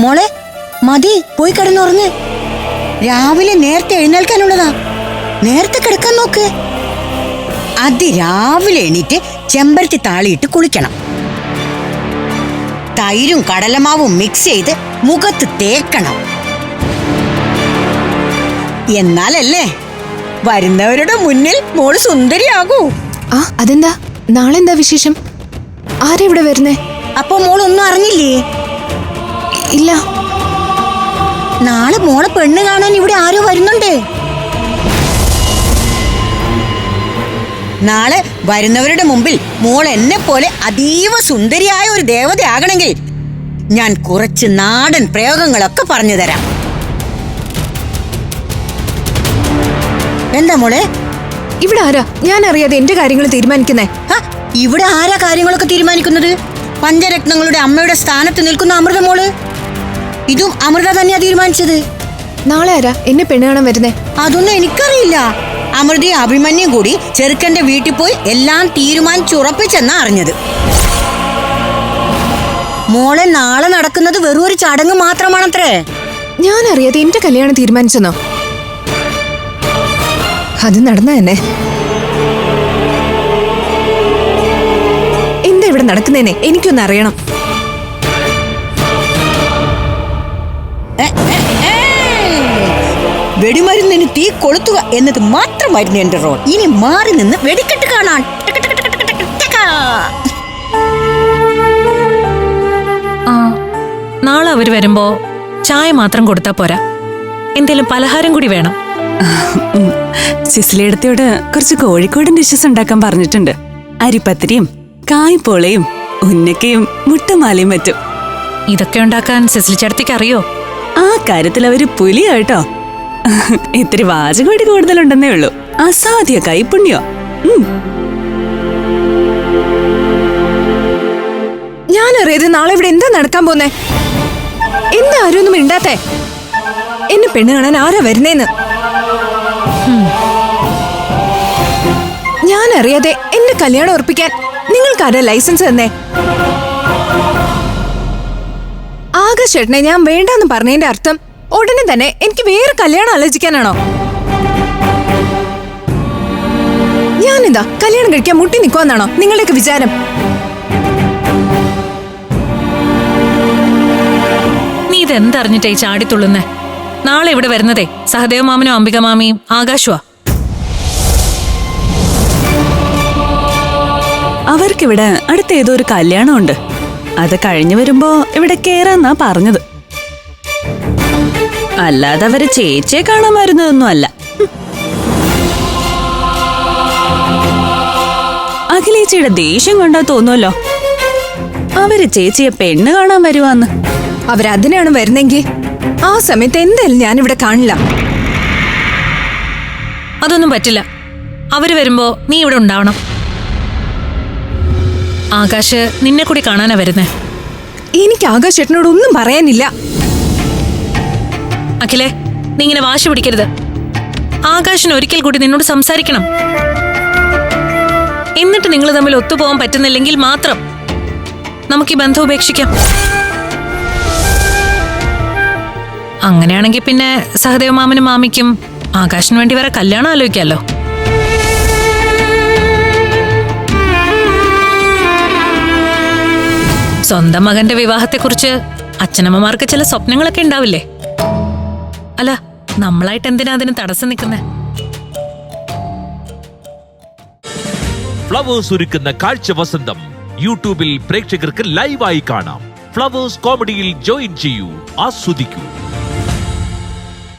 മോളെ മതി, പോയി കിടന്നുറങ്ങ്. രാവിലെ നേരത്തെ എഴുന്നേൽക്കാനുള്ളതാ. നേരത്തെ കിടക്കാൻ നോക്ക്. അതിരാവിലെ എണീറ്റ് ചെമ്പരത്തി താളിയിട്ട് കുളിക്കണം. തൈരും കടലമാവും മിക്സ് ചെയ്ത് മുഖത്ത് തേക്കണം. എന്നാലല്ലേ വരുന്നവരുടെ മുന്നിൽ മോള് സുന്ദരിയാകൂ. അതെന്താ? നാളെ എന്താ വിശേഷം? ആരെവിടെ വരുന്നേ? അപ്പൊ മോളൊന്നും അറിഞ്ഞില്ലേ? ഇല്ല. നാളെ മോളെ പെണ്ണ് കാണാൻ ഇവിടെ ആരോ വരുന്നുണ്ട്. നാളെ വരുന്നവരുടെ മുമ്പിൽ മോൾ എന്നെ പോലെ അതീവ സുന്ദരിയായ ഒരു ദേവതയാകണമെങ്കിൽ ഞാൻ കുറച്ച് നാടൻ പ്രയോഗങ്ങളൊക്കെ പറഞ്ഞു തരാം. എന്താ മോളെ? ഇവിടെ ആരാ? ഞാൻ അറിയാതെ എന്റെ കാര്യങ്ങൾ തീരുമാനിക്കുന്നേ. ഇവിടെ ആരാ കാര്യങ്ങളൊക്കെ തീരുമാനിക്കുന്നത്? പഞ്ചരത്നങ്ങളുടെ അമ്മയുടെ സ്ഥാനത്ത് നിൽക്കുന്ന അമൃത മോള്. ഇതും അമൃത തന്നെയാ തീരുമാനിച്ചത്. നാളെ ആരാ എന്നെ പെണ്ണ് കാണാൻ വരുന്നേ? അതൊന്നും എനിക്കറിയില്ല. അമൃതയും അഭിമന്യും കൂടി ചെറുക്കന്റെ വീട്ടിൽ പോയി എല്ലാം തീരുമാനിച്ചുറപ്പിച്ചെന്നാ അറിഞ്ഞത്. മോളെ നാളെ നടക്കുന്നത് വെറും ഒരു ചടങ്ങ് മാത്രമാണത്രേ. ഞാൻ അറിയാതെ എന്റെ കല്യാണം തീരുമാനിച്ചെന്നോ? അത് നടന്ന തന്നെ. എന്താ ഇവിടെ നടക്കുന്നേനെ എനിക്കൊന്ന് അറിയണം. വെടിമരുന്നിന് തീ കൊളുത്തുക എന്നത് മാത്രമായിരുന്നു എന്റെ റോൾ. ഇനി മാറി നിന്ന് വെടിക്കെട്ട് കാണാൻ. നാളെ അവര് വരുമ്പോ ചായ മാത്രം കൊടുത്താ പോരാ, എന്തേലും പലഹാരം കൂടി വേണം. സിസിലിയടത്തിയോട് കുറച്ച് കോഴിക്കോടൻ ഡിഷസ് ഉണ്ടാക്കാൻ പറഞ്ഞിട്ടുണ്ട്. അരിപ്പത്തിരിയും കായ്പോളയും ഉന്നക്കയും മുട്ടമാലയും പറ്റും. ഇതൊക്കെ ഉണ്ടാക്കാൻ സിസിലി ചേട്ടത്തിക്ക് അറിയോ? ആ കാര്യത്തിൽ അവര് പുലിയാട്ടോ. ഇത്തിരി വാചകോടി കൂടുതലുണ്ടെന്നേ ഉള്ളൂ. അസാധ്യ കൈപ്പുണ്യോ. ഞാൻ അറിയാതെ നാളെ ഇവിടെ എന്താ നടക്കാൻ പോന്നേ? എന്താ ആരും ഒന്നും മിണ്ടാത്തേ? എന്നെ പെണ്ണ് കാണാൻ ആരാ വരുന്നേന്ന്? ഞാൻ അറിയാതെ എന്റെ കല്യാണം ഉറപ്പിക്കാൻ നിങ്ങൾക്കാരാ ലൈസൻസ് തന്നേ? ആകാശേട്ടനെ ഞാൻ വേണ്ടെന്ന് പറഞ്ഞതിന്റെ അർത്ഥം ഉടനെ തന്നെ എനിക്ക് വേറെ കല്യാണം ആലോചിക്കാനാണോ? ഞാനെന്താ കല്യാണം കഴിക്കാൻ മുട്ടി നിൽക്കുവാന്നാണോ നിങ്ങളുടെയൊക്കെ വിചാരം? നീ ഇതെന്തറിഞ്ഞിട്ടേ ചാടിത്തുള്ളുന്നേ? നാളെ ഇവിടെ വരുന്നതേ സഹദേവ മാമനും അംബിക മാമിയും ആകാശുവാ. അവർക്കിവിടെ അടുത്ത ഏതോ ഒരു കല്യാണമുണ്ട്. അത് കഴിഞ്ഞു വരുമ്പോ ഇവിടെ കേറാന്നാ പറഞ്ഞത്. അല്ലാതെ അവര് ചേച്ചിയെ കാണാൻ വരുന്നതൊന്നും അല്ല. അഖിലേച്ചിയുടെ ദേഷ്യം കണ്ടാ തോന്നുമല്ലോ അവര് ചേച്ചിയെ പെണ്ണ് കാണാൻ വരുവാന്ന്. അവരതിനാണ് വരുന്നെങ്കിൽ ആ സമയത്ത് എന്തായാലും ഞാനിവിടെ കാണില്ല. അതൊന്നും പറ്റില്ല. അവര് വരുമ്പോ നീ ഇവിടെ ഉണ്ടാവണം. ആകാശ് നിന്നെ കൂടി കാണാനാ വരുന്നേ. എനിക്ക് ആകാശേട്ടനോട് ഒന്നും പറയാനില്ല. അഖിലേ, നീ ഇങ്ങനെ വാശി പിടിക്കരുത്. ആകാശിന് ഒരിക്കൽ കൂടി നിന്നോട് സംസാരിക്കണം. എന്നിട്ട് നിങ്ങൾ തമ്മിൽ ഒത്തുപോകാൻ പറ്റുന്നില്ലെങ്കിൽ മാത്രം നമുക്ക് ഈ ബന്ധം ഉപേക്ഷിക്കാം. അങ്ങനെയാണെങ്കിൽ പിന്നെ സഹദേവ മാമനും മാമിക്കും ആകാശിന് വേണ്ടി വേറെ കല്യാണം ആലോചിക്കാമല്ലോ. സ്വന്തം മകന്റെ വിവാഹത്തെക്കുറിച്ച് അച്ഛനമ്മമാർക്ക് ചില സ്വപ്നങ്ങളൊക്കെ ഉണ്ടാവില്ലേ? അല്ല, നമ്മളായിട്ട് എന്തിനാ അതിന് തടസ്സം നിൽക്കുന്നേ? ഫ്ലവേഴ്സ് ഒരുക്കുന്ന കാഴ്ച വസന്തം യൂട്യൂബിൽ പ്രേക്ഷകർക്ക് ലൈവായി കാണാം. ഫ്ലവേഴ്സ് കോമഡിയിൽ ജോയിൻ ചെയ്യൂ, ആസ്വദിക്കൂ.